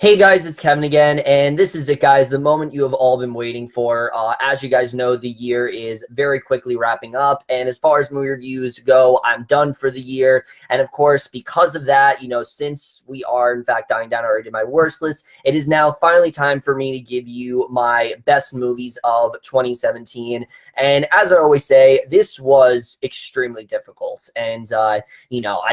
Hey guys, it's Kevin again, and this is it, guys, the moment you have all been waiting for. As you guys know, the year is very quickly wrapping up, and as far as movie reviews go, I'm done for the year. And of course, because of that, since we are in fact dying down, I already did my worst list, it is now finally time for me to give you my best movies of 2017. And as I always say, this was extremely difficult, and I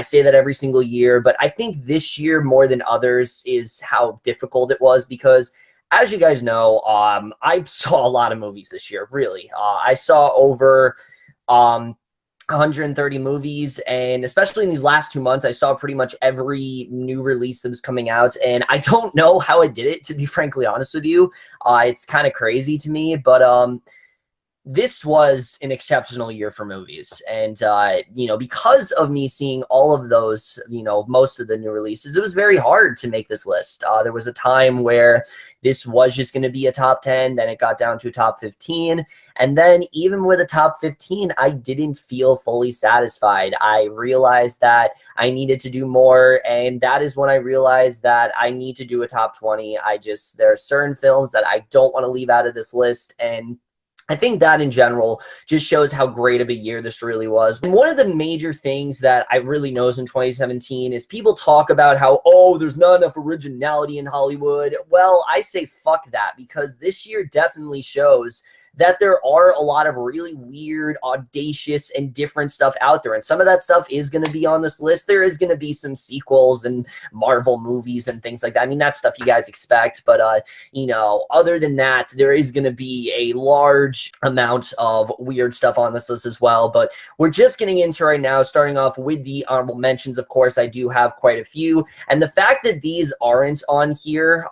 say that every single year, but I think this year more than others is how difficult it was because, as you guys know, I saw a lot of movies this year, really. I saw over 130 movies, and especially in these last 2 months, I saw pretty much every new release that was coming out, and I don't know how I did it, to be frankly honest with you. It's kind of crazy to me, but this was an exceptional year for movies. And, because of me seeing all of those, most of the new releases, it was very hard to make this list. There was a time where this was just going to be a top 10, then it got down to a top 15. And then even with a top 15, I didn't feel fully satisfied. I realized that I needed to do more. And that is when I realized that I need to do a top 20. There are certain films that I don't want to leave out of this list. And I think that in general just shows how great of a year this really was. And one of the major things that I really noticed in 2017 is people talk about how, oh, there's not enough originality in Hollywood. Well, I say fuck that, because this year definitely shows that there are a lot of really weird, audacious, and different stuff out there. And some of that stuff is going to be on this list. There is going to be some sequels and Marvel movies and things like that. I mean, that's stuff you guys expect. But, other than that, there is going to be a large amount of weird stuff on this list as well. But we're just getting into right now, starting off with the honorable mentions. Of course, I do have quite a few. And the fact that these aren't on here,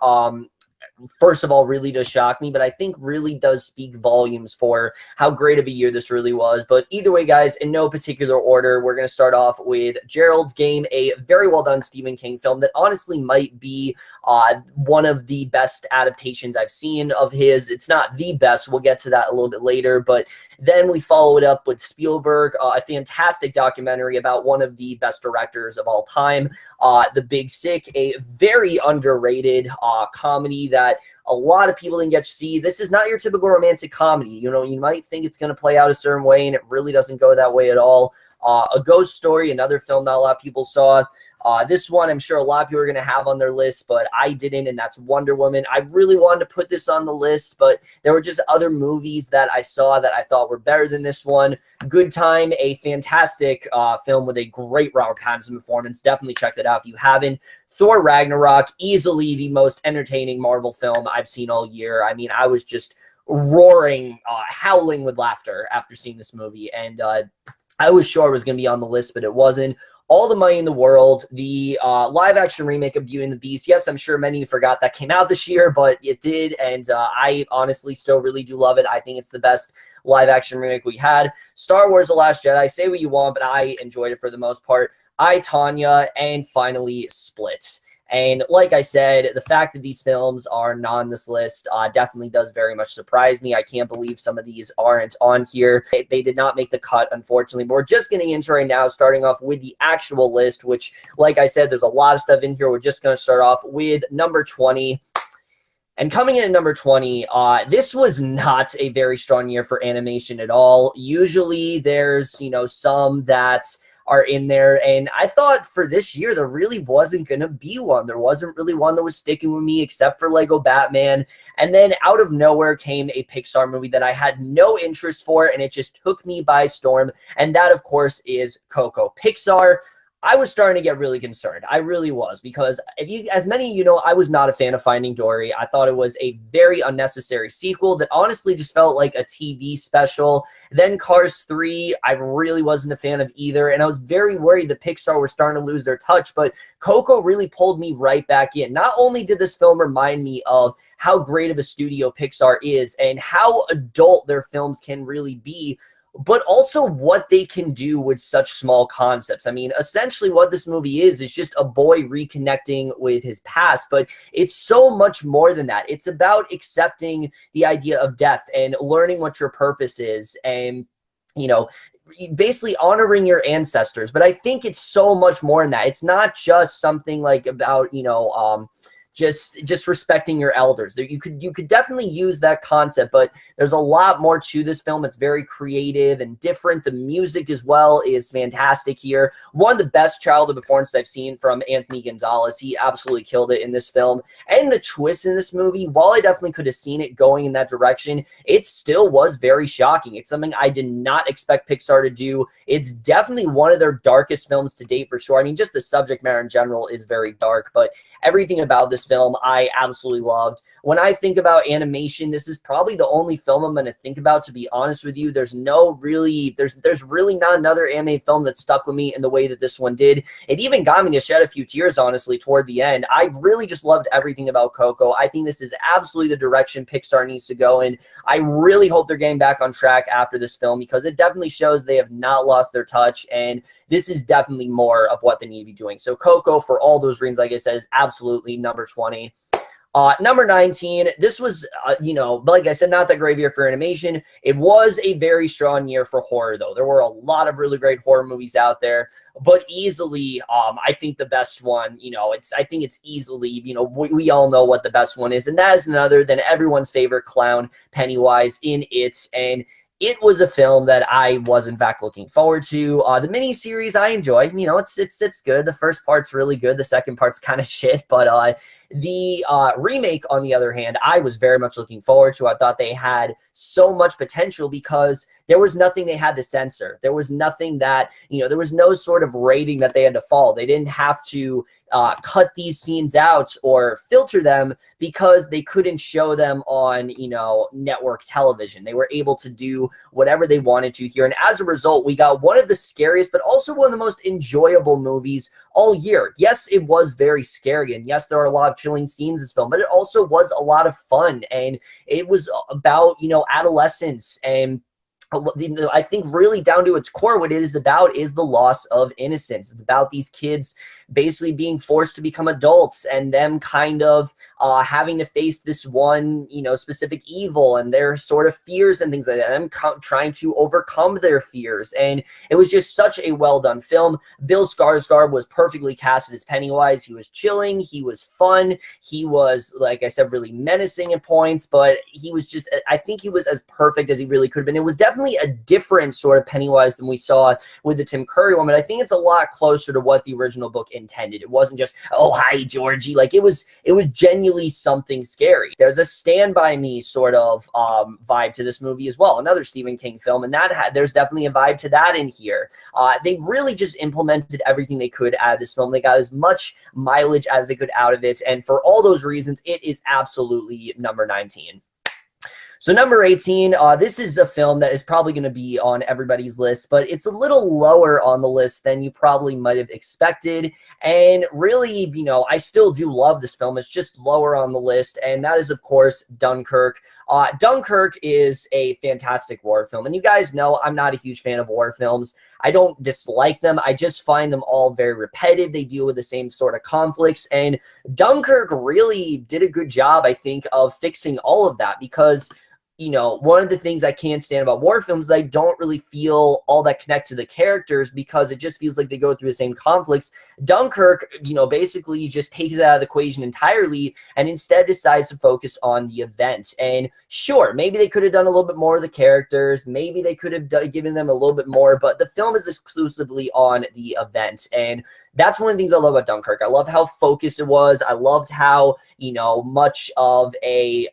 first of all, really does shock me, but I think really does speak volumes for how great of a year this really was. But either way, guys, in no particular order, we're going to start off with Gerald's Game, a very well done Stephen King film that honestly might be one of the best adaptations I've seen of his. It's not the best. We'll get to that a little bit later. But then we follow it up with Spielberg, a fantastic documentary about one of the best directors of all time, The Big Sick, a very underrated comedy that a lot of people didn't get to see. This is not your typical romantic comedy. You might think it's going to play out a certain way, and it really doesn't go that way at all. A Ghost Story, another film that a lot of people saw. This one I'm sure a lot of people are going to have on their list, but I didn't, and that's Wonder Woman. I really wanted to put this on the list, but there were just other movies that I saw that I thought were better than this one. Good Time, a fantastic film with a great Robert Pattinson performance. Definitely check that out if you haven't. Thor Ragnarok, easily the most entertaining Marvel film I've seen all year. I mean, I was just roaring, howling with laughter after seeing this movie, and I was sure it was going to be on the list, but it wasn't. All the Money in the World, the live-action remake of Beauty and the Beast. Yes, I'm sure many of you forgot that came out this year, but it did, and I honestly still really do love it. I think it's the best live-action remake we had. Star Wars The Last Jedi, say what you want, but I enjoyed it for the most part. I, Tonya, and finally Split. And like I said, the fact that these films are not on this list definitely does very much surprise me. I can't believe some of these aren't on here. They did not make the cut, unfortunately. But we're just getting into right now, starting off with the actual list, which, like I said, there's a lot of stuff in here. We're just going to start off with number 20. And coming in at number 20, this was not a very strong year for animation at all. Usually there's, some that are in there, and I thought for this year there really wasn't going to be one. There wasn't really one that was sticking with me except for Lego Batman, and then out of nowhere came a Pixar movie that I had no interest for, and it just took me by storm, and that, of course, is Coco. Pixar, I was starting to get really concerned. I really was, because as many of you know, I was not a fan of Finding Dory. I thought it was a very unnecessary sequel that honestly just felt like a TV special. Then Cars 3, I really wasn't a fan of either, and I was very worried that Pixar were starting to lose their touch, but Coco really pulled me right back in. Not only did this film remind me of how great of a studio Pixar is and how adult their films can really be, but also what they can do with such small concepts. I mean, essentially what this movie is just a boy reconnecting with his past, but it's so much more than that. It's about accepting the idea of death and learning what your purpose is, and, basically honoring your ancestors. But I think it's so much more than that. It's not just something like about, just respecting your elders. You could definitely use that concept, but there's a lot more to this film. It's very creative and different. The music as well is fantastic here. One of the best childhood performances I've seen from Anthony Gonzalez. He absolutely killed it in this film. And the twist in this movie, while I definitely could have seen it going in that direction, it still was very shocking. It's something I did not expect Pixar to do. It's definitely one of their darkest films to date for sure. I mean, just the subject matter in general is very dark, but everything about this film I absolutely loved. When I think about animation, this is probably the only film I'm going to think about, to be honest with you. There's really not another anime film that stuck with me in the way that this one did. It even got me to shed a few tears, honestly, toward the end. I really just loved everything about Coco. I think this is absolutely the direction Pixar needs to go in. I really hope they're getting back on track after this film, because it definitely shows they have not lost their touch, and this is definitely more of what they need to be doing. So Coco, for all those reasons, like I said, is absolutely number 20. Number 19, this was, like I said, not that great year for animation. It was a very strong year for horror, though. There were a lot of really great horror movies out there, but easily, I think the best one, I think it's easily, we all know what the best one is, and that is none other than everyone's favorite clown, Pennywise, in It. And it was a film that I was, in fact, looking forward to. The miniseries I enjoy. It's good. The first part's really good. The second part's kind of shit. But the remake, on the other hand, I was very much looking forward to. I thought they had so much potential because there was nothing they had to censor. There was nothing that, there was no sort of rating that they had to follow. They didn't have to cut these scenes out or filter them because they couldn't show them on, network television. They were able to do whatever they wanted to here. And as a result, we got one of the scariest, but also one of the most enjoyable movies all year. Yes, it was very scary. And yes, there are a lot of chilling scenes in this film, but it also was a lot of fun. And it was about, adolescence, and I think really down to its core, what it is about is the loss of innocence. It's about these kids basically being forced to become adults, and them kind of having to face this one, specific evil, and their sort of fears and things like that, and trying to overcome their fears. And it was just such a well done film. Bill Skarsgård was perfectly casted as Pennywise. He was chilling. He was fun. He was, like I said, really menacing at points, but he was just, I think he was as perfect as he really could have been. It was definitely a different sort of Pennywise than we saw with the Tim Curry one, but I think it's a lot closer to what the original book intended. It wasn't just, oh, hi, Georgie. Like, it was genuinely something scary. There's a Stand By Me sort of vibe to this movie as well, another Stephen King film, and there's definitely a vibe to that in here. They really just implemented everything they could out of this film. They got as much mileage as they could out of it, and for all those reasons, it is absolutely number 19. So number 18, this is a film that is probably going to be on everybody's list, but it's a little lower on the list than you probably might have expected. And really, I still do love this film. It's just lower on the list, and that is, of course, Dunkirk. Dunkirk is a fantastic war film, and you guys know I'm not a huge fan of war films. I don't dislike them. I just find them all very repetitive. They deal with the same sort of conflicts, and Dunkirk really did a good job, I think, of fixing all of that, because one of the things I can't stand about war films is I don't really feel all that connect to the characters, because it just feels like they go through the same conflicts. Dunkirk, basically just takes it out of the equation entirely, and instead decides to focus on the event. And sure, maybe they could have done a little bit more of the characters. Maybe they could have given them a little bit more, but the film is exclusively on the event. And that's one of the things I love about Dunkirk. I love how focused it was. I loved how, much of a,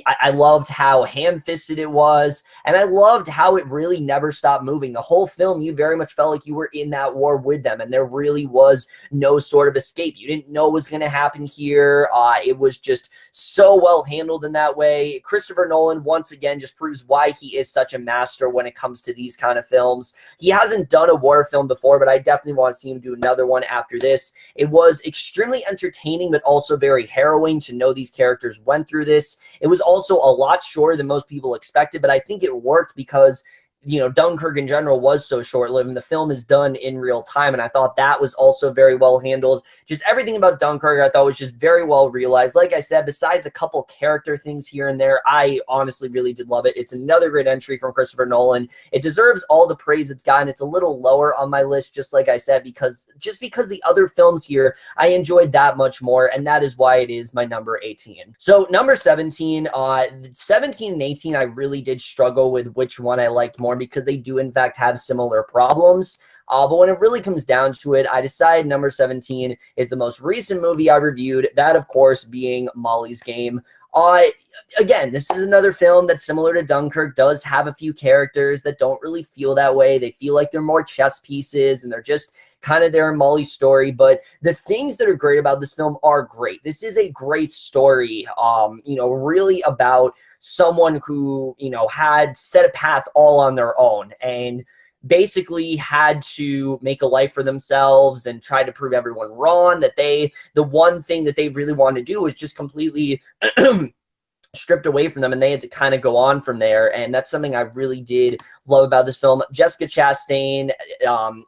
I loved how ham-fisted it was, and I loved how it really never stopped moving. The whole film, you very much felt like you were in that war with them, and there really was no sort of escape. You didn't know what was going to happen here. It was just so well handled in that way. Christopher Nolan, once again, just proves why he is such a master when it comes to these kind of films. He hasn't done a war film before, but I definitely want to see him do another one after this. It was extremely entertaining, but also very harrowing to know these characters went through this. It was also a lot shorter than most people expected, but I think it worked because Dunkirk in general was so short-lived, and the film is done in real time, and I thought that was also very well handled. Just everything about Dunkirk I thought was just very well realized. Like I said, besides a couple character things here and there, I honestly really did love it. It's another great entry from Christopher Nolan. It deserves all the praise it's gotten. It's a little lower on my list, just like I said, because the other films here I enjoyed that much more, and that is why it is my number 18. So number 17, 17 and 18, I really did struggle with which one I liked more because they do in fact have similar problems. But when it really comes down to it, I decided number 17 is the most recent movie I reviewed, that of course being Molly's Game. Again, this is another film that's similar to Dunkirk, does have a few characters that don't really feel that way. They feel like they're more chess pieces and they're just kind of there in Molly's story. But the things that are great about this film are great. This is a great story, really about someone who, had set a path all on their own and basically had to make a life for themselves and try to prove everyone wrong, that the one thing that they really wanted to do was just completely stripped away from them, and they had to kind of go on from there. And that's something I really did love about this film. Jessica Chastain,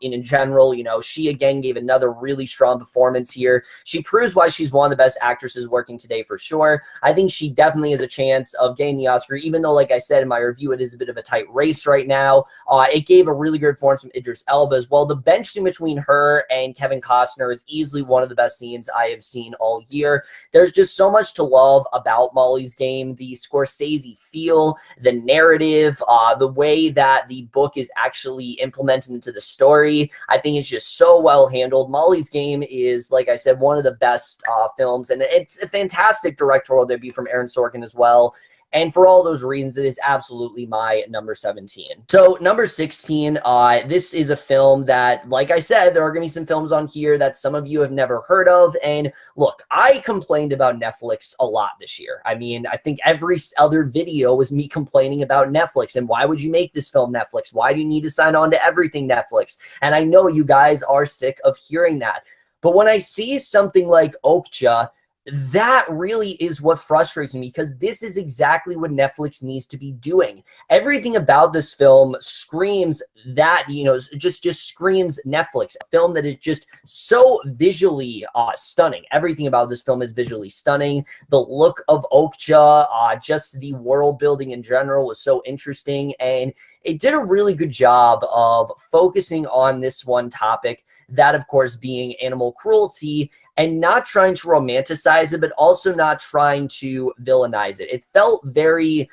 in general, she again gave another really strong performance here. She proves why she's one of the best actresses working today for sure. I think she definitely has a chance of getting the Oscar, even though, like I said in my review, it is a bit of a tight race right now. It gave a really good performance from Idris Elba as well. The bench scene between her and Kevin Costner is easily one of the best scenes I have seen all year. There's just so much to love about Molly's Game. The Scorsese feel, the narrative, the way that the book is actually implemented into the story, I think it's just so well handled. Molly's Game is, like I said, one of the best films, and it's a fantastic directorial debut from Aaron Sorkin as well. And for all those reasons, it is absolutely my number 17. So number 16, this is a film that, like I said, there are going to be some films on here that some of you have never heard of. And look, I complained about Netflix a lot this year. I mean, I think every other video was me complaining about Netflix. And why would you make this film Netflix? Why do you need to sign on to everything Netflix? And I know you guys are sick of hearing that. But when I see something like Okja, that really is what frustrates me, because this is exactly what Netflix needs to be doing. Everything about this film screams that, just screams Netflix. A film that is just so visually stunning. Everything about this film is visually stunning. The look of Okja, just the world building in general was so interesting, and it did a really good job of focusing on this one topic, that of course being animal cruelty, and not trying to romanticize it, but also not trying to villainize it. It felt very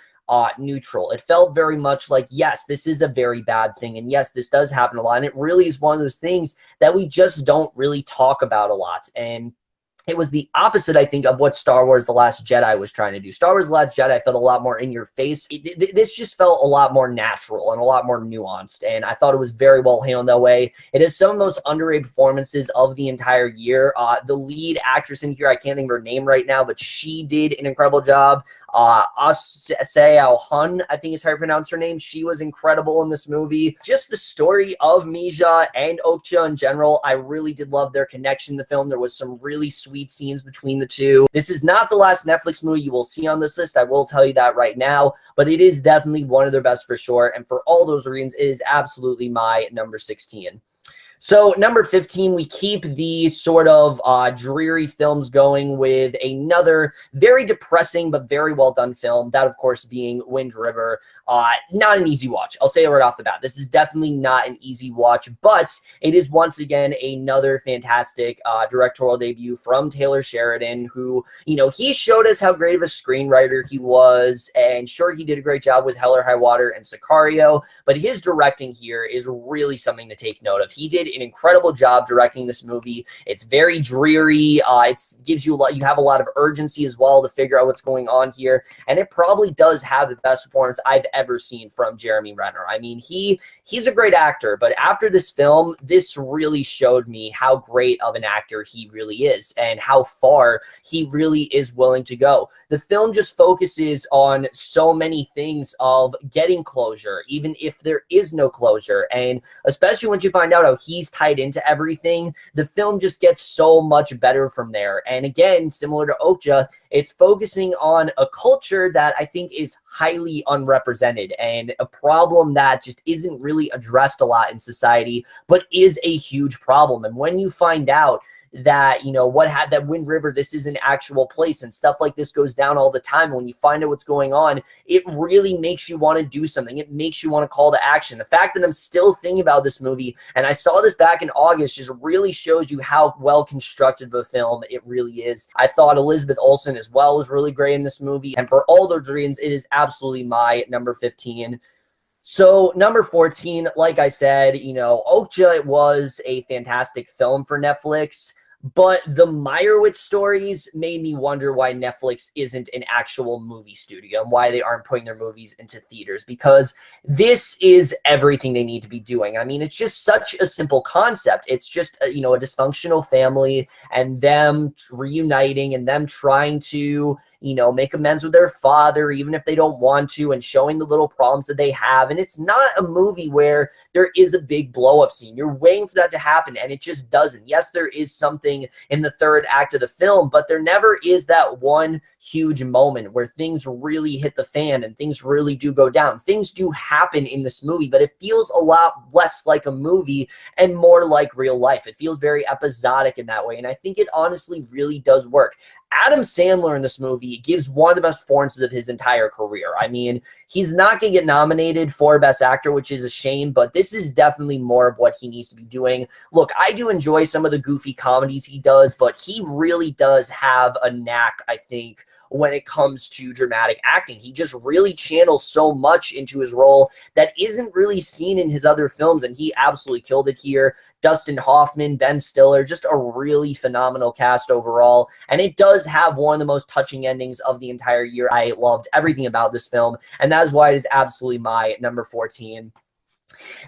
neutral. It felt very much like, yes, this is a very bad thing, and yes, this does happen a lot, and it really is one of those things that we just don't really talk about a lot. And it was the opposite, I think, of what Star Wars The Last Jedi was trying to do. Star Wars The Last Jedi felt a lot more in your face. This just felt a lot more natural and a lot more nuanced, and I thought it was very well handled that way. it is some of the most underrated performances of the entire year. The lead actress in here, I can't think of her name right now, but she did an incredible job. Seo Hun, I think is how you pronounce her name. She was incredible in this movie. Just the story of Mija and Okja in general, I really did love their connection in the film. There was some really sweet scenes between the two. This is not the last Netflix movie you will see on this list, I will tell you that right now, but it is definitely one of their best for sure, and for all those reasons, it is absolutely my number 16. So number 15, we keep the sort of dreary films going with another very depressing but very well done film, that of course being Wind River. Not an easy watch. I'll say it right off the bat. This is definitely not an easy watch, but it is once again another fantastic directorial debut from Taylor Sheridan, who, he showed us how great of a screenwriter he was, and sure, he did a great job with Hell or High Water and Sicario, but his directing here is really something to take note of. He did an incredible job directing this movie. It's very dreary. It gives you you have a lot of urgency as well to figure out what's going on here, and it probably does have the best performance I've ever seen from Jeremy Renner. I mean, he's a great actor, but after this film, this really showed me how great of an actor he really is and how far he really is willing to go. The film just focuses on so many things of getting closure, even if there is no closure, and especially once you find out how he is tied into everything, the film just gets so much better from there. And again, similar to Okja, it's focusing on a culture that I think is highly unrepresented and a problem that just isn't really addressed a lot in society, but is a huge problem. And when you find out that, you know, what had that Wind River, this is an actual place and stuff like this goes down all the time. When you find out what's going on, it really makes you want to do something. It makes you want to call to action. The fact that I'm still thinking about this movie, and I saw this back in August, just really shows you how well constructed of a film it really is. I thought Elizabeth Olsen as well was really great in this movie. And for all those reasons, it is absolutely my number 15. So number 14, like I said, you know, Okja was a fantastic film for Netflix. But the Meyerowitz Stories made me wonder why Netflix isn't an actual movie studio and why they aren't putting their movies into theaters, because this is everything they need to be doing. I mean, it's just such a simple concept. It's just, you know, a dysfunctional family and them reuniting and them trying to, you know, make amends with their father, even if they don't want to, and showing the little problems that they have. And it's not a movie where there is a big blow up scene. You're waiting for that to happen, and it just doesn't. Yes, there is something in the third act of the film, but there never is that one huge moment where things really hit the fan and things really do go down. Things do happen in this movie, but it feels a lot less like a movie and more like real life. It feels very episodic in that way, and I think it honestly really does work. Adam Sandler in this movie gives one of the best performances of his entire career. I mean, he's not going to get nominated for Best Actor, which is a shame, but this is definitely more of what he needs to be doing. Look, I do enjoy some of the goofy comedies he does, but he really does have a knack, I think, when it comes to dramatic acting. He just really channels so much into his role that isn't really seen in his other films, and he absolutely killed it here. Dustin Hoffman, Ben Stiller, just a really phenomenal cast overall, and it does have one of the most touching endings of the entire year. I loved everything about this film, and that is why it is absolutely my number 14.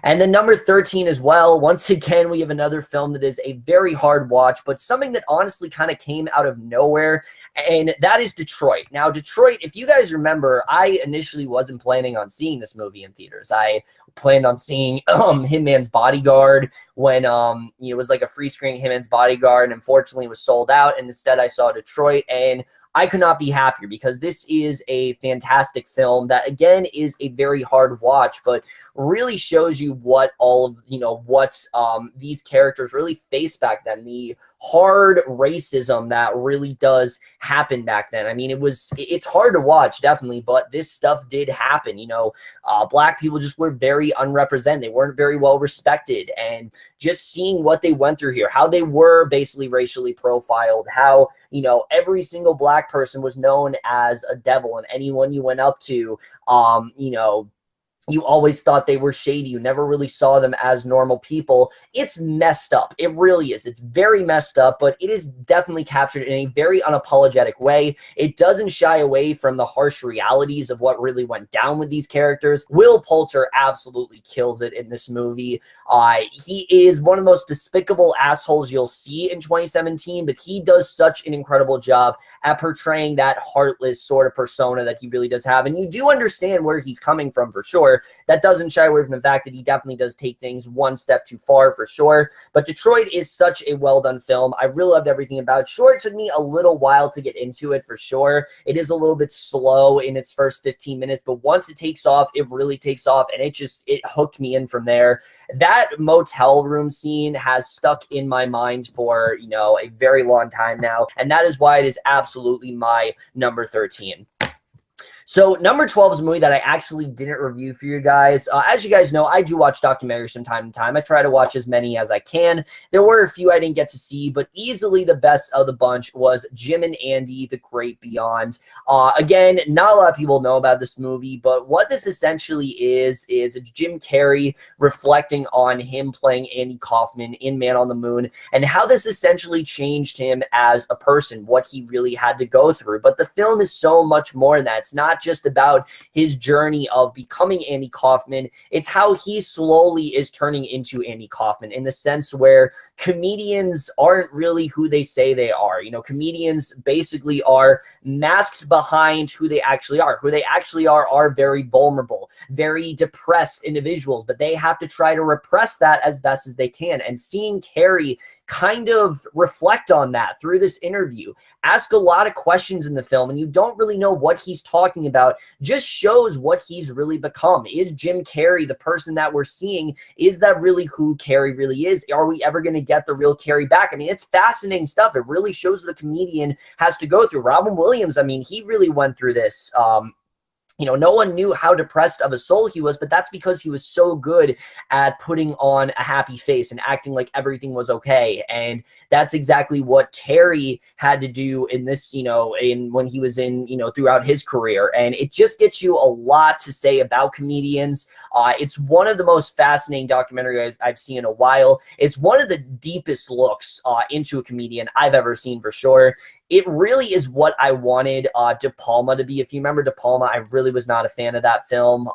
And then number 13 as well, once again, we have another film that is a very hard watch, but something that honestly kind of came out of nowhere, and that is Detroit. Now, Detroit, if you guys remember, I initially wasn't planning on seeing this movie in theaters. I planned on seeing Hitman's Bodyguard when you know, it was like a free screening Hitman's Bodyguard, and unfortunately it was sold out, and instead I saw Detroit, and I could not be happier because this is a fantastic film that, again, is a very hard watch, but really shows you what all of, you know, what these characters really faced back then, the hard racism that really does happen back then. I mean, it's hard to watch, definitely, but this stuff did happen. You know, black people just were very unrepresented. They weren't very well respected, and just seeing what they went through here, how they were basically racially profiled, how, you know, every single black person was known as a devil, and anyone you went up to, you know, you always thought they were shady. You never really saw them as normal people. It's messed up. It really is. It's very messed up, but it is definitely captured in a very unapologetic way. It doesn't shy away from the harsh realities of what really went down with these characters. Will Poulter absolutely kills it in this movie. He is one of the most despicable assholes you'll see in 2017, but he does such an incredible job at portraying that heartless sort of persona that he really does have. And you do understand where he's coming from for sure. That doesn't shy away from the fact that he definitely does take things one step too far for sure. But Detroit is such a well-done film. I really loved everything about it. Sure, it took me a little while to get into it for sure. It is a little bit slow in its first 15 minutes, but once it takes off, it really takes off, and it hooked me in from there. That motel room scene has stuck in my mind for, you know, a very long time now, and that is why it is absolutely my number 13. So number 12 is a movie that I actually didn't review for you guys. As you guys know, I do watch documentaries from time to time. I try to watch as many as I can. There were a few I didn't get to see, but easily the best of the bunch was Jim and Andy, The Great Beyond. Again, not a lot of people know about this movie, but what this essentially is Jim Carrey reflecting on him playing Andy Kaufman in Man on the Moon, and how this essentially changed him as a person, what he really had to go through. But the film is so much more than that. It's not not just about his journey of becoming Andy Kaufman. It's how he slowly is turning into Andy Kaufman, in the sense where comedians aren't really who they say they are. You know, comedians basically are masked behind who they actually are. Who they actually are very vulnerable, very depressed individuals, but they have to try to repress that as best as they can. And seeing Carrie kind of reflect on that through this interview, ask a lot of questions in the film, and you don't really know what he's talking about, just shows what he's really become. Is Jim Carrey the person that we're seeing? Is that really who Carrey really is? Are we ever going to get the real Carrey back? I mean, it's fascinating stuff. It really shows what a comedian has to go through. Robin Williams, I mean, he really went through this. You know, no one knew how depressed of a soul he was, but that's because he was so good at putting on a happy face and acting like everything was okay. And that's exactly what Carrey had to do in this, you know, when he was in, you know, throughout his career. And it just gets you a lot to say about comedians. It's one of the most fascinating documentaries I've seen in a while. It's one of the deepest looks into a comedian I've ever seen, for sure. It really is what I wanted De Palma to be. If you remember De Palma, I really was not a fan of that film.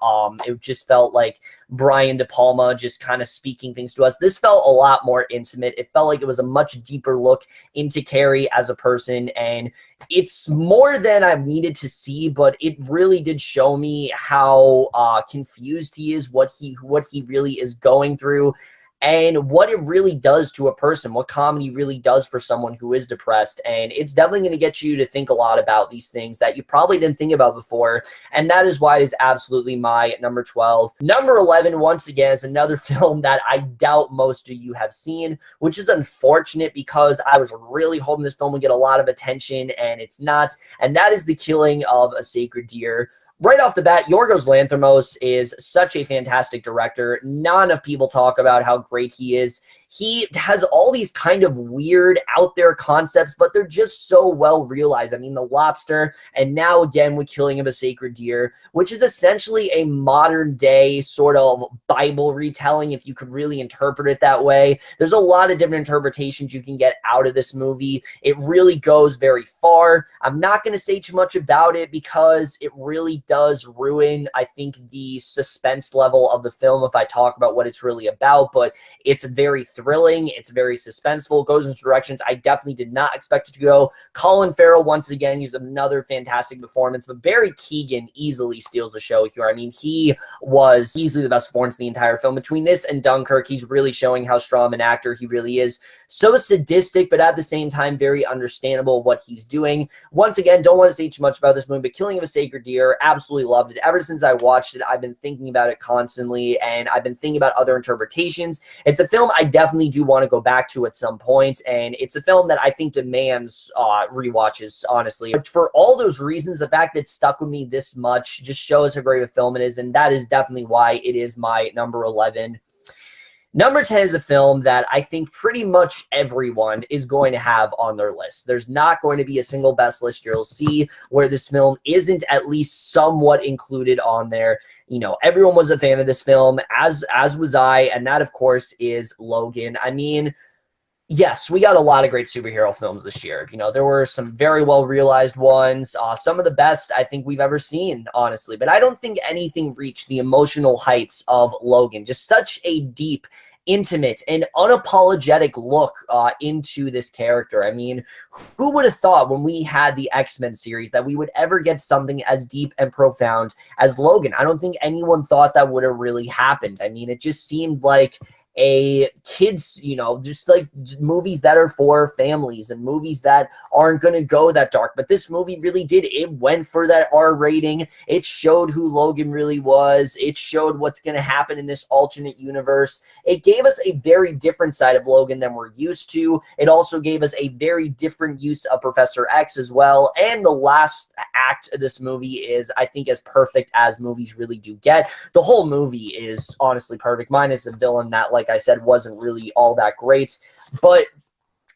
It just felt like Brian De Palma just kind of speaking things to us. This felt a lot more intimate. It felt like it was a much deeper look into Carrey as a person, and it's more than I've needed to see, but it really did show me how confused he is, what he really is going through, and what it really does to a person, what comedy really does for someone who is depressed. And it's definitely going to get you to think a lot about these things that you probably didn't think about before, and that is why it is absolutely my number 12. Number 11, once again, is another film that I doubt most of you have seen, which is unfortunate because I was really hoping this film would get a lot of attention, and it's not, and that is The Killing of a Sacred Deer. Right off the bat, Yorgos Lanthimos is such a fantastic director. Not enough people talk about how great he is. He has all these kind of weird out there concepts, but they're just so well realized. I mean, The Lobster, and now again with Killing of a Sacred Deer, which is essentially a modern day sort of Bible retelling, if you could really interpret it that way. There's a lot of different interpretations you can get out of this movie. It really goes very far. I'm not going to say too much about it because it really does ruin, I think, the suspense level of the film if I talk about what it's really about, but it's very thrilling. It's very suspenseful. It goes into directions I definitely did not expect it to go. Colin Farrell, once again, used another fantastic performance, but Barry Keoghan easily steals the show here. I mean, he was easily the best performance in the entire film. Between this and Dunkirk, he's really showing how strong of an actor he really is. So sadistic, but at the same time, very understandable what he's doing. Once again, don't want to say too much about this movie, but Killing of a Sacred Deer, absolutely loved it. Ever since I watched it, I've been thinking about it constantly, and I've been thinking about other interpretations. It's a film I definitely do want to go back to at some point, and it's a film that I think demands rewatches, honestly. But for all those reasons, the fact that it stuck with me this much just shows how great a film it is, and that is definitely why it is my number 11. Number 10 is a film that I think pretty much everyone is going to have on their list. There's not going to be a single best list you'll see where this film isn't at least somewhat included on there. You know, everyone was a fan of this film, as was I, and that, of course, is Logan. I mean, yes, we got a lot of great superhero films this year. You know, there were some very well-realized ones, some of the best I think we've ever seen, honestly. But I don't think anything reached the emotional heights of Logan. Just such a deep, intimate, and unapologetic look into this character. I mean, who would have thought when we had the X-Men series that we would ever get something as deep and profound as Logan? I don't think anyone thought that would have really happened. I mean, it just seemed like a kids, you know, just like movies that are for families and movies that aren't going to go that dark. But this movie really did. It went for that R rating. It showed who Logan really was. It showed what's going to happen in this alternate universe. It gave us a very different side of Logan than we're used to. It also gave us a very different use of Professor X as well. And the last act of this movie is, I think, as perfect as movies really do get. The whole movie is honestly perfect, minus a villain that, like I said, wasn't really all that great. But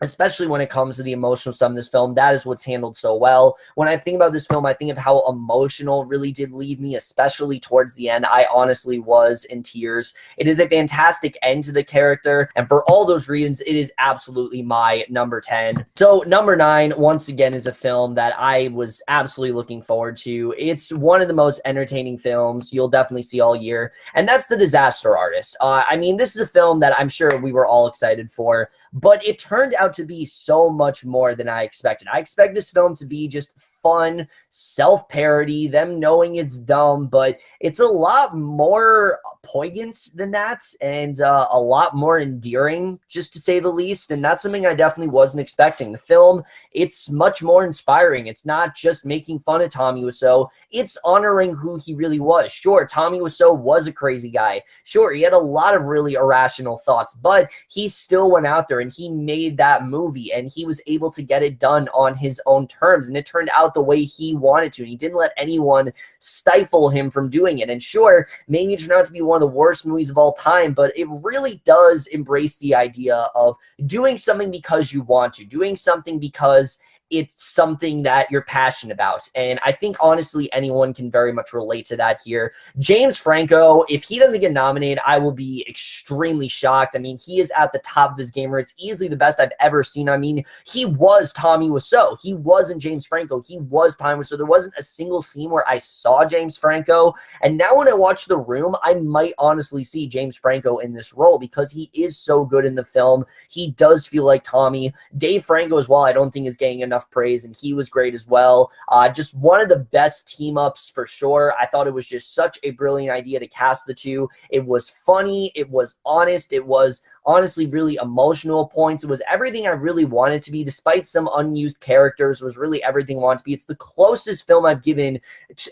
especially when it comes to the emotional stuff in this film. That is what's handled so well. When I think about this film, I think of how emotional it really did leave me, especially towards the end. I honestly was in tears. It is a fantastic end to the character, and for all those reasons, it is absolutely my number 10. So number 9, once again, is a film that I was absolutely looking forward to. It's one of the most entertaining films you'll definitely see all year, and that's The Disaster Artist. I mean, this is a film that I'm sure we were all excited for, but it turned out to be so much more than I expected. I expect this film to be just fun, self-parody, them knowing it's dumb, but it's a lot more poignant than that, and a lot more endearing, just to say the least, and that's something I definitely wasn't expecting. The film, it's much more inspiring. It's not just making fun of Tommy Wiseau, it's honoring who he really was. Sure, Tommy Wiseau was a crazy guy. Sure, he had a lot of really irrational thoughts, but he still went out there and he made that movie, and he was able to get it done on his own terms, and it turned out the way he wanted to, and he didn't let anyone stifle him from doing it. And sure, maybe it turned out to be one of the worst movies of all time, but it really does embrace the idea of doing something because you want to, doing something because it's something that you're passionate about. And I think, honestly, anyone can very much relate to that here. James Franco, if he doesn't get nominated, I will be extremely shocked. I mean, he is at the top of his game, where it's easily the best I've ever seen. I mean, he was Tommy Wiseau. He wasn't James Franco. He was Tommy Wiseau. There wasn't a single scene where I saw James Franco. And now when I watch The Room, I might honestly see James Franco in this role, because he is so good in the film. He does feel like Tommy. Dave Franco as well, I don't think is getting enough praise, and he was great as well. Just one of the best team-ups for sure. I thought it was just such a brilliant idea to cast the two. It was funny, it was honest, it was honestly really emotional points. It was everything I really wanted to be, despite some unused characters. It was really everything I wanted to be. It's the closest film I've given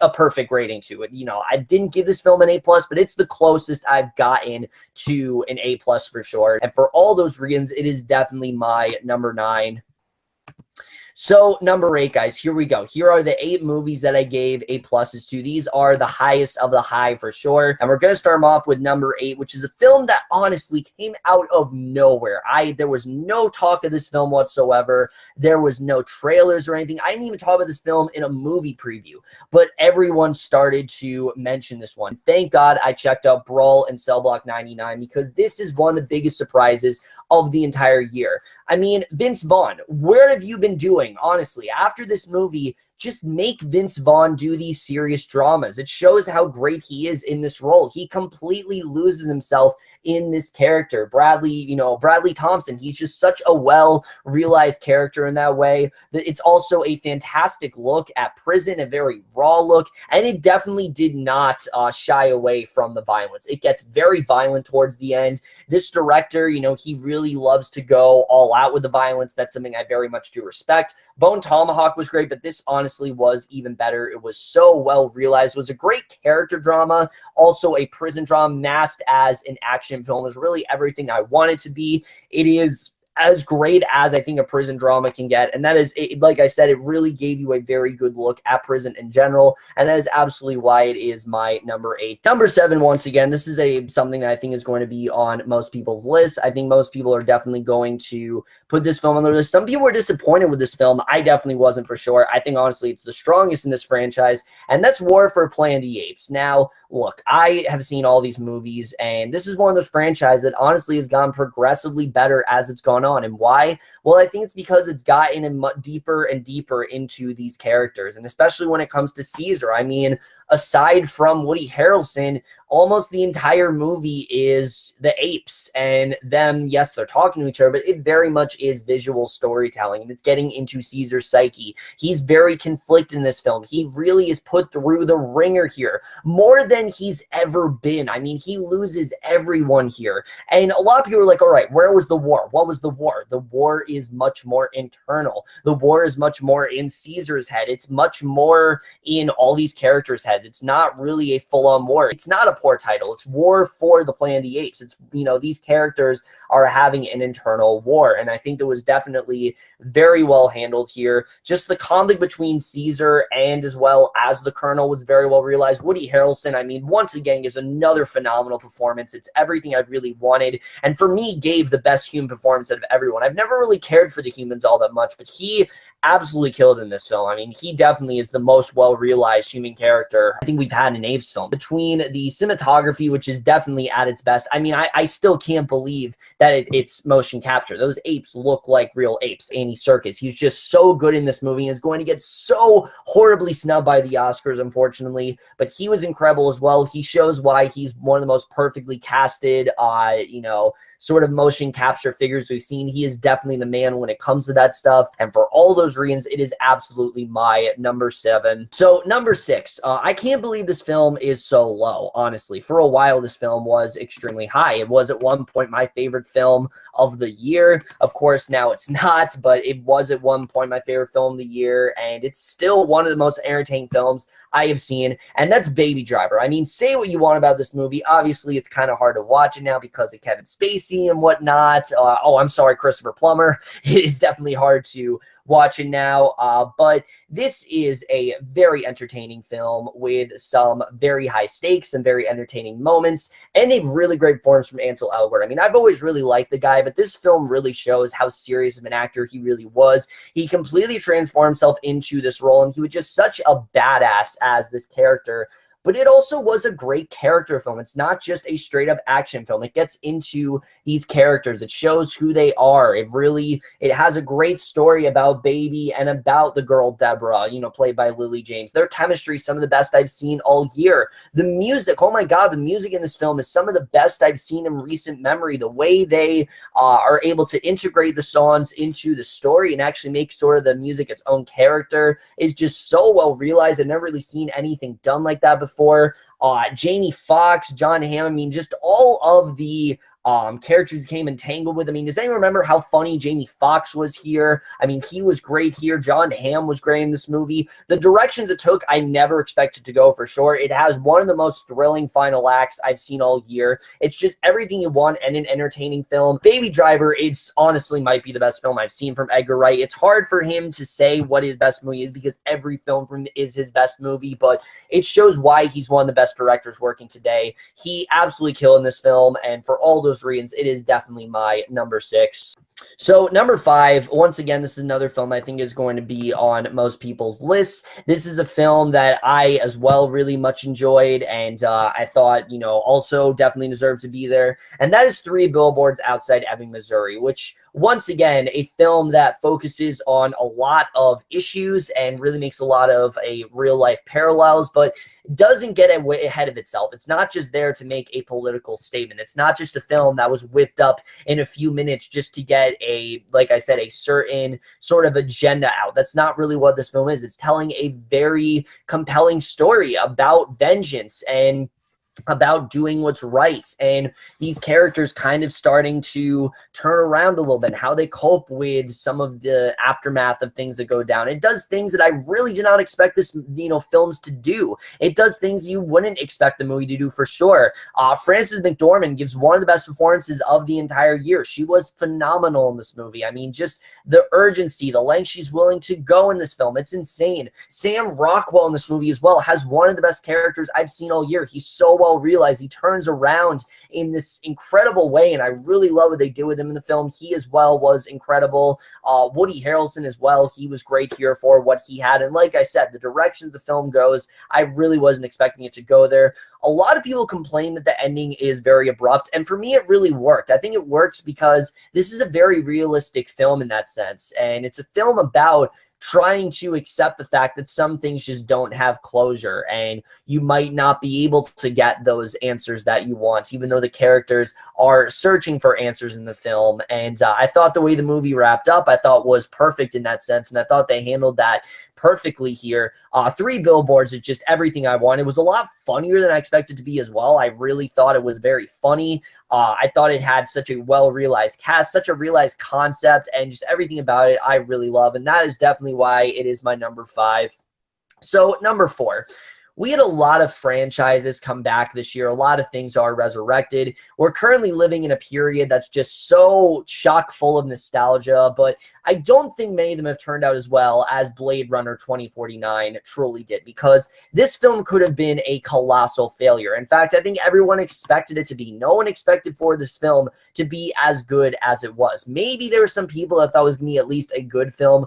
a perfect rating to it. You know, I didn't give this film an A+, but it's the closest I've gotten to an A+ for sure. And for all those reasons, it is definitely my number 9. So number 8, guys, here we go. Here are the 8 movies that I gave A pluses to. These are the highest of the high for sure. And we're going to start them off with number 8, which is a film that honestly came out of nowhere. There was no talk of this film whatsoever. There was no trailers or anything. I didn't even talk about this film in a movie preview, but everyone started to mention this one. Thank God I checked out Brawl and Cell Block 99, because this is one of the biggest surprises of the entire year. I mean, Vince Vaughn, where have you been doing? Honestly, after this movie, just make Vince Vaughn do these serious dramas. It shows how great he is in this role. He completely loses himself in this character. Bradley Thompson, he's just such a well-realized character in that way. It's also a fantastic look at prison, a very raw look, and it definitely did not shy away from the violence. It gets very violent towards the end. This director, he really loves to go all out with the violence. That's something I very much do respect. Bone Tomahawk was great, but this honestly was even better. It was so well realized. It was a great character drama, also a prison drama masked as an action film. It was really everything I wanted to be. It is as great as I think a prison drama can get, and that is, like I said, it really gave you a very good look at prison in general, and that is absolutely why it is my number 8. Number 7, once again, this is something that I think is going to be on most people's lists. I think most people are definitely going to put this film on their list. Some people were disappointed with this film. I definitely wasn't, for sure. I think, honestly, it's the strongest in this franchise, and that's War for Planet of the Apes. Now, look, I have seen all these movies, and this is one of those franchises that honestly has gone progressively better as it's gone on. And why? Well, I think it's because it's gotten deeper and deeper into these characters, and especially when it comes to Caesar. I mean, aside from Woody Harrelson, almost the entire movie is the apes and them. Yes, they're talking to each other, but it very much is visual storytelling, and it's getting into Caesar's psyche. He's very conflicted in this film. He really is put through the ringer here, more than he's ever been. I mean, he loses everyone here, and a lot of people are like, all right, where was the war? What was the war? The war is much more internal. The war is much more in Caesar's head. It's much more in all these characters' heads. It's not really a full-on war. It's not a poor title. It's War for the Planet of the Apes. It's, these characters are having an internal war, and I think that was definitely very well handled here. Just the conflict between Caesar and as well as the Colonel was very well realized. Woody Harrelson, I mean, once again, gives another phenomenal performance. It's everything I really wanted, and for me, gave the best human performance out of everyone. I've never really cared for the humans all that much, but he absolutely killed in this film. I mean, he definitely is the most well-realized human character I think we've had in an apes film. Between the cinematography, which is definitely at its best, I mean, I still can't believe that it's motion capture. Those apes look like real apes. Andy Serkis, he's just so good in this movie and is going to get so horribly snubbed by the Oscars, unfortunately, but he was incredible as well. He shows why he's one of the most perfectly casted, you know, sort of motion capture figures we've seen. He is definitely the man when it comes to that stuff. And for all those reasons, it is absolutely my number 7. So number 6, I can't believe this film is so low, honestly. For a while, this film was extremely high. It was at one point my favorite film of the year. Of course, now it's not, but it was at one point my favorite film of the year. And it's still one of the most entertaining films I have seen. And that's Baby Driver. I mean, say what you want about this movie. Obviously, it's kind of hard to watch it now because of Kevin Spacey and whatnot. Oh, I'm sorry, Christopher Plummer. It is definitely hard to watch it now, but this is a very entertaining film with some very high stakes and very entertaining moments and a really great performance from Ansel Elgort. I mean, I've always really liked the guy, but this film really shows how serious of an actor he really was. He completely transformed himself into this role, and he was just such a badass as this character. But it also was a great character film. It's not just a straight-up action film. It gets into these characters. It shows who they are. It has a great story about Baby and about the girl Deborah, you know, played by Lily James. Their chemistry is some of the best I've seen all year. The music, oh my God, the music in this film is some of the best I've seen in recent memory. The way they are able to integrate the songs into the story and actually make sort of the music its own character is just so well realized. I've never really seen anything done like that before. Jamie Foxx, John Hamm, I mean, just all of the characters came entangled with. I mean, does anyone remember how funny Jamie Foxx was here? I mean, he was great here. John Hamm was great in this movie. The directions it took, I never expected to go for sure. It has one of the most thrilling final acts I've seen all year. It's just everything you want in an entertaining film. Baby Driver, it's honestly might be the best film I've seen from Edgar Wright. It's hard for him to say what his best movie is because every film from him is his best movie, but it shows why he's one of the best directors working today. He absolutely killed in this film, and for all those reasons, it is definitely my number 6. So number 5, once again, this is another film I think is going to be on most people's lists. This is a film that I as well really much enjoyed, and I thought, you know, also definitely deserved to be there. And that is 3 Billboards Outside Ebbing, Missouri, which once again, a film that focuses on a lot of issues and really makes a lot of real life parallels, but doesn't get ahead of itself. It's not just there to make a political statement. It's not just a film that was whipped up in a few minutes just to get like I said, a certain sort of agenda out. That's not really what this film is. It's telling a very compelling story about vengeance and about doing what's right, and these characters kind of starting to turn around a little bit, how they cope with some of the aftermath of things that go down. It does things that I really did not expect this, you know, films to do. It does things you wouldn't expect the movie to do for sure. Frances McDormand gives one of the best performances of the entire year. She was phenomenal in this movie. I mean, just the urgency, the length she's willing to go in this film, it's insane. Sam Rockwell in this movie as well has one of the best characters I've seen all year. He's so well realized. He turns around in this incredible way, and I really love what they did with him in the film. He as well was incredible. Woody Harrelson as well, he was great here for what he had, and like I said, the directions the film goes, I really wasn't expecting it to go there. A lot of people complain that the ending is very abrupt, and for me it really worked. I think it works because this is a very realistic film in that sense, and it's a film about trying to accept the fact that some things just don't have closure, and you might not be able to get those answers that you want, even though the characters are searching for answers in the film. And I thought the way the movie wrapped up, I thought was perfect in that sense, and I thought they handled that perfectly here. 3 Billboards is just everything I wanted. It was a lot funnier than I expected to be as well. I really thought it was very funny. I thought it had such a well-realized cast, such a realized concept, and just everything about it I really love, and that is definitely why it is my number 5. So number 4. we had a lot of franchises come back this year. A lot of things are resurrected. We're currently living in a period that's just so chock full of nostalgia, but I don't think many of them have turned out as well as Blade Runner 2049 truly did, because this film could have been a colossal failure. In fact, I think everyone expected it to be. No one expected for this film to be as good as it was. Maybe there were some people that thought it was going to be at least a good film.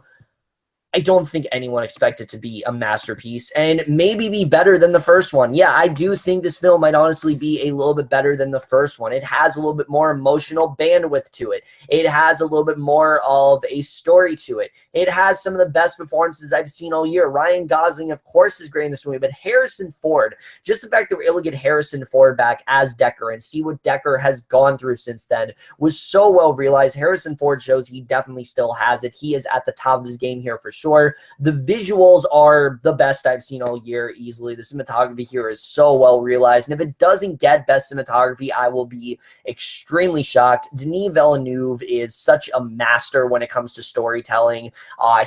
I don't think anyone expected it to be a masterpiece and maybe be better than the first one. Yeah, I do think this film might honestly be a little bit better than the first one. It has a little bit more emotional bandwidth to it. It has a little bit more of a story to it. It has some of the best performances I've seen all year. Ryan Gosling, of course, is great in this movie, but Harrison Ford, just the fact that we're able to get Harrison Ford back as Deckard and see what Deckard has gone through since then was so well realized. Harrison Ford shows he definitely still has it. He is at the top of his game here for sure. The visuals are the best I've seen all year easily. The cinematography here is so well realized, and if it doesn't get best cinematography, I will be extremely shocked. Denis Villeneuve is such a master when it comes to storytelling.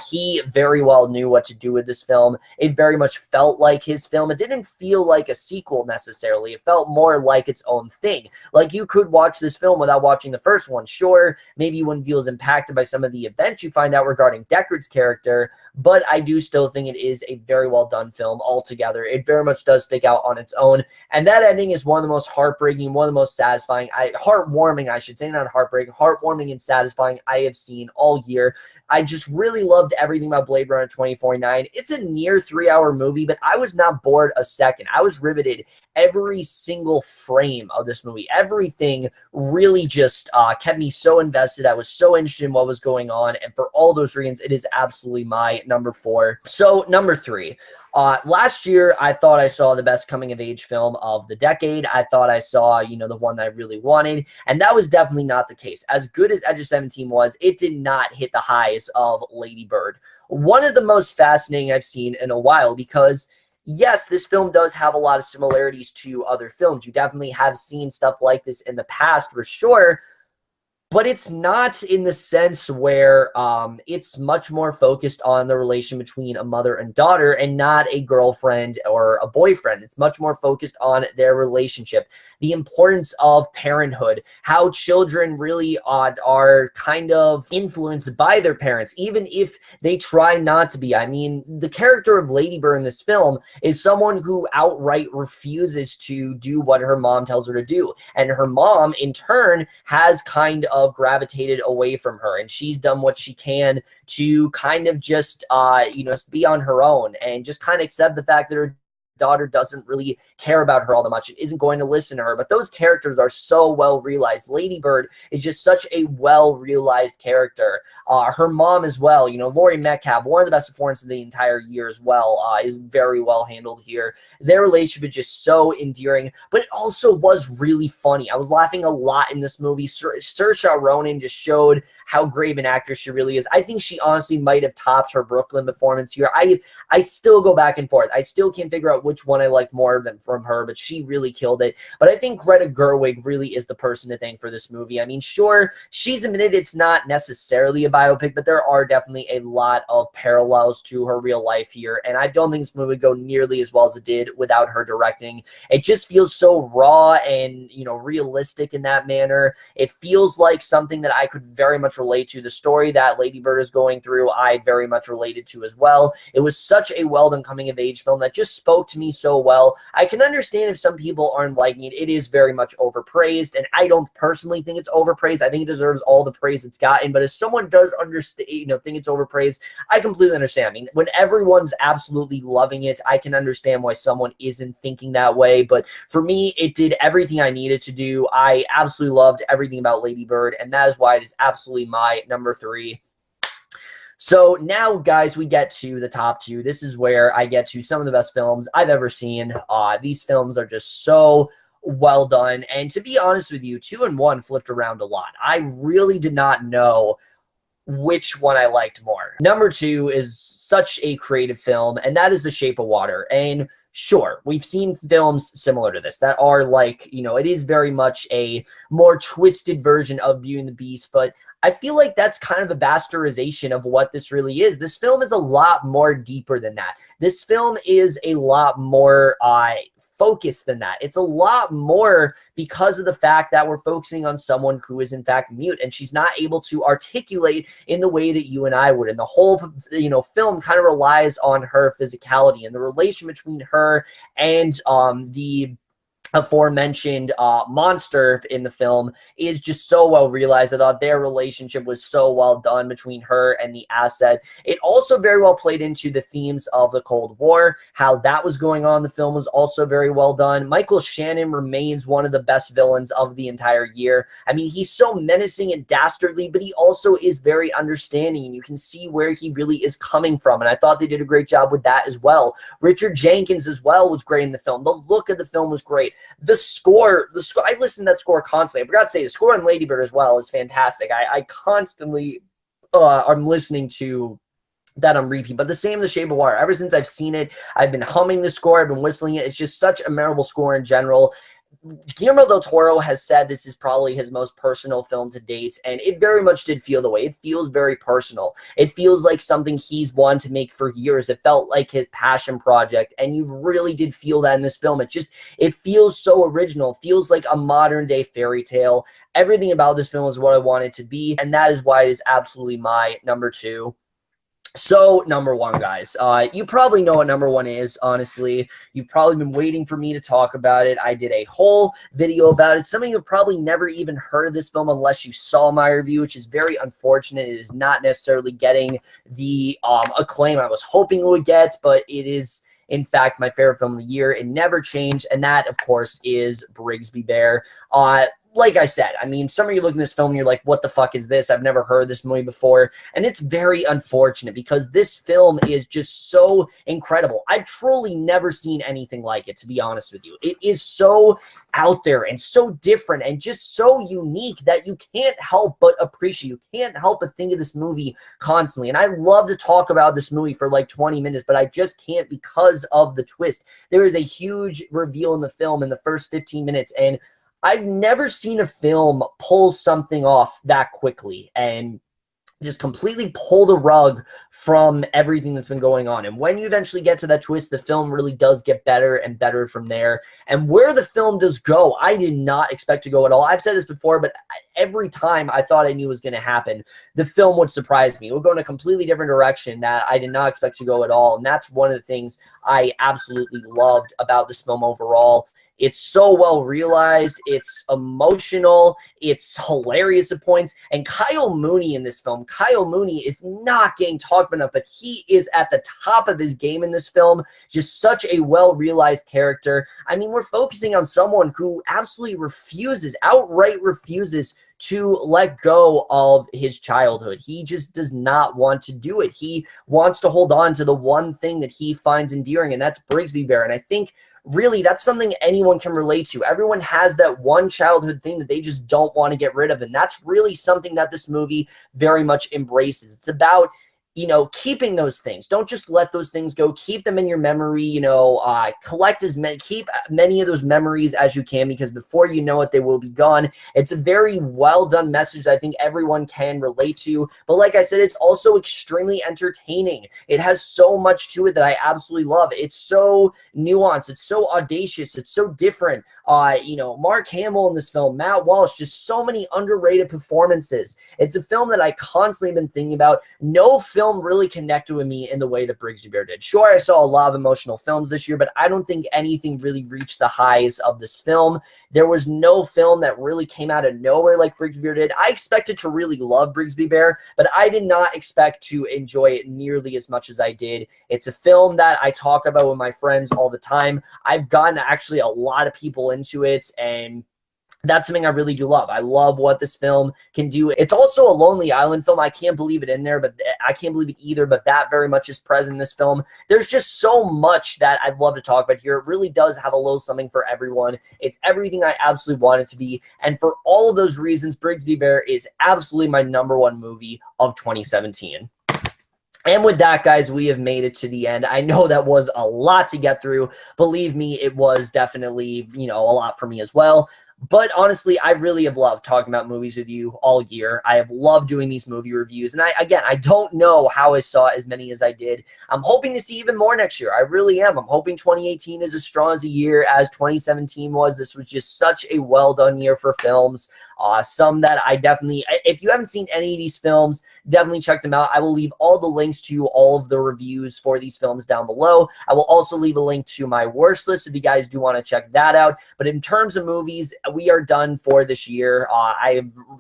He very well knew what to do with this film. It very much felt like his film. It didn't feel like a sequel necessarily. It felt more like its own thing. Like, you could watch this film without watching the first one. Sure, maybe you wouldn't feel as impacted by some of the events you find out regarding Deckard's character, but I do still think it is a very well done film altogether. It very much does stick out on its own, and that ending is one of the most heartbreaking, one of the most satisfying, heartwarming, I should say, not heartbreaking, heartwarming and satisfying I have seen all year. I just really loved everything about Blade Runner 2049. It's a near 3-hour movie, but I was not bored a second. I was riveted every single frame of this movie. Everything really just kept me so invested. I was so interested in what was going on, and for all those reasons, it is absolutely my number 4. So number 3, last year I thought I saw the best coming of age film of the decade. I thought I saw, the one that I really wanted, and that was definitely not the case. As good as Edge of 17 was, it did not hit the highs of Lady Bird. One of the most fascinating I've seen in a while, because yes, this film does have a lot of similarities to other films. You definitely have seen stuff like this in the past for sure, but it's not in the sense where it's much more focused on the relation between a mother and daughter and not a girlfriend or a boyfriend. It's much more focused on their relationship, the importance of parenthood, how children really are kind of influenced by their parents, even if they try not to be. I mean, the character of Lady Bird in this film is someone who outright refuses to do what her mom tells her to do. And her mom, in turn, has kind of gravitated away from her, and she's done what she can to kind of just be on her own and just kind of accept the fact that her daughter doesn't really care about her all that much. It isn't going to listen to her, but those characters are so well realized. Lady Bird is just such a well realized character. Her mom as well, Laurie Metcalf, one of the best performances of the entire year as well, is very well handled here. Their relationship is just so endearing, but it also was really funny. I was laughing a lot in this movie. Saoirse Ronan just showed how great of an actress she really is. I think she honestly might have topped her Brooklyn performance here. I still go back and forth. I still can't figure out which one I like more than from her, but she really killed it. But I think Greta Gerwig really is the person to thank for this movie. I mean, sure, she's admitted it's not necessarily a biopic, but there are definitely a lot of parallels to her real life here, and I don't think this movie would go nearly as well as it did without her directing. It just feels so raw and, realistic in that manner. It feels like something that I could very much relate to. The story that Lady Bird is going through, I very much related to as well. It was such a well-done coming-of-age film that just spoke to me so well. I can understand if some people aren't liking it. It is very much overpraised, and I don't personally think it's overpraised. I think it deserves all the praise it's gotten, but if someone does understand, think it's overpraised, I completely understand. I mean, when everyone's absolutely loving it, I can understand why someone isn't thinking that way, but for me, it did everything I needed to do. I absolutely loved everything about Lady Bird, and that is why it is absolutely my number 3. So now, guys, we get to the top 2. This is where I get to some of the best films I've ever seen. These films are just so well done. And to be honest with you, 2 and 1 flipped around a lot. I really did not know which one I liked more. Number 2 is such a creative film, and that is The Shape of Water. And sure, we've seen films similar to this that are like, you know, it is very much a more twisted version of Beauty and the Beast, but I feel like that's kind of a bastardization of what this really is. This film is a lot more deeper than that. This film is a lot more focused than that. It's a lot more because of the fact that we're focusing on someone who is in fact mute, and she's not able to articulate in the way that you and I would. And the whole, you know, film kind of relies on her physicality, and the relation between her and the aforementioned monster in the film is just so well realized. I thought their relationship was so well done between her and the asset. It also very well played into the themes of the Cold War. How that was going on in the film was also very well done. Michael Shannon remains one of the best villains of the entire year. I mean, he's so menacing and dastardly, but he also is very understanding, and you can see where he really is coming from, and I thought they did a great job with that as well. Richard Jenkins as well was great in the film. The look of the film was great. The score, I listen to that score constantly. I forgot to say, the score on Lady Bird as well is fantastic. I constantly I'm listening to that on repeat, but the same The Shape of Water. Ever since I've seen it, I've been humming the score, I've been whistling it. It's just such a memorable score in general. Guillermo del Toro has said this is probably his most personal film to date, and it very much did feel the way. It feels very personal. It feels like something he's wanted to make for years. It felt like his passion project, and you really did feel that in this film. It feels so original. It feels like a modern day fairy tale. Everything about this film is what I want it to be, and that is why it is absolutely my number 2. So, number 1, guys, you probably know what number 1 is, honestly. You've probably been waiting for me to talk about it. I did a whole video about it. Some of you have probably never even heard of this film unless you saw my review, which is very unfortunate. It is not necessarily getting the acclaim I was hoping it would get, but it is, in fact, my favorite film of the year. It never changed, and that, of course, is Bbear. Like I said, I mean, some of you look at this film and you're like, what the fuck is this? I've never heard this movie before. And it's very unfortunate because this film is just so incredible. I've truly never seen anything like it, to be honest with you. It is so out there and so different and just so unique that you can't help but appreciate. You can't help but think of this movie constantly. And I love to talk about this movie for like 20 minutes, but I just can't because of the twist. There is a huge reveal in the film in the first 15 minutes, and I've never seen a film pull something off that quickly and just completely pull the rug from everything that's been going on. And when you eventually get to that twist, the film really does get better and better from there. And where the film does go, I did not expect to go at all. I've said this before, but every time I thought I knew was going to happen, the film would surprise me. It would go in a completely different direction that I did not expect to go at all. And that's one of the things I absolutely loved about this film overall. It's so well realized. It's emotional. It's hilarious at points. And Kyle Mooney in this film, Kyle Mooney is not getting talked enough, but he is at the top of his game in this film. Just such a well-realized character. I mean, we're focusing on someone who absolutely refuses, outright refuses to let go of his childhood. He just does not want to do it. He wants to hold on to the one thing that he finds endearing, and that's Bbear. And I think really that's something anyone can relate to. Everyone has that one childhood thing that they just don't want to get rid of, and that's really something that this movie very much embraces. It's about, you know, keeping those things. Don't just let those things go. Keep them in your memory, you know, keep many of those memories as you can, because before you know it, they will be gone. It's a very well done message that I think everyone can relate to. But like I said, it's also extremely entertaining. It has so much to it that I absolutely love. It's so nuanced. It's so audacious. It's so different. You know, Mark Hamill in this film, Matt Walsh, just so many underrated performances. It's a film that I constantly been thinking about. No film really connected with me in the way that Bbear did. Sure, I saw a lot of emotional films this year, but I don't think anything really reached the highs of this film. There was no film that really came out of nowhere like Bbear did. I expected to really love Bbear, but I did not expect to enjoy it nearly as much as I did. It's a film that I talk about with my friends all the time. I've gotten actually a lot of people into it, and that's something I really do love. I love what this film can do. It's also a Lonely Island film. I can't believe it in there, but I can't believe it either, but that very much is present in this film. There's just so much that I'd love to talk about here. It really does have a little something for everyone. It's everything I absolutely want it to be. And for all of those reasons, Bbear is absolutely my #1 movie of 2017. And with that, guys, we have made it to the end. I know that was a lot to get through. Believe me, it was definitely, a lot for me as well. But honestly, I really have loved talking about movies with you all year. I have loved doing these movie reviews. And I don't know how I saw as many as I did. I'm hoping to see even more next year. I really am. I'm hoping 2018 is as strong as a year as 2017 was. This was just such a well-done year for films. Some that I definitely, if you haven't seen any of these films, definitely check them out. I will leave all the links to all of the reviews for these films down below. I will also leave a link to my worst list if you guys do want to check that out. But in terms of movies, we are done for this year.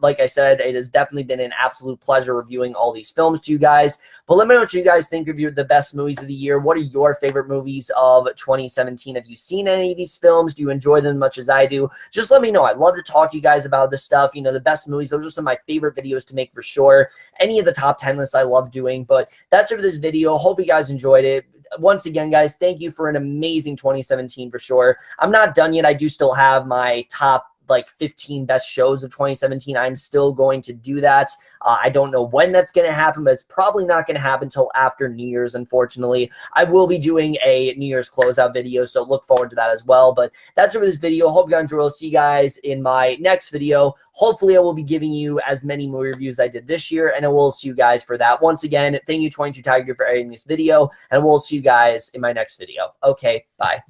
Like I said, it has definitely been an absolute pleasure reviewing all these films to you guys. But let me know what you guys think of the best movies of the year. What are your favorite movies of 2017? Have you seen any of these films? Do you enjoy them as much as I do? Just let me know. I'd love to talk to you guys about this stuff. The best movies. Those are some of my favorite videos to make for sure. Any of the top 10 lists I love doing. But that's it for this video. Hope you guys enjoyed it. Once again, guys, thank you for an amazing 2017 for sure. I'm not done yet. I do still have my top 15 best shows of 2017. I'm still going to do that. I don't know when that's going to happen, but it's probably not going to happen until after New Year's, unfortunately. I will be doing a New Year's closeout video, so look forward to that as well. But that's it for this video. Hope you guys enjoy. I'll see you guys in my next video. Hopefully, I will be giving you as many movie reviews as I did this year, and I will see you guys for that. Once again, thank you, 22 Tiger, for editing this video, and I will see you guys in my next video. Okay, bye.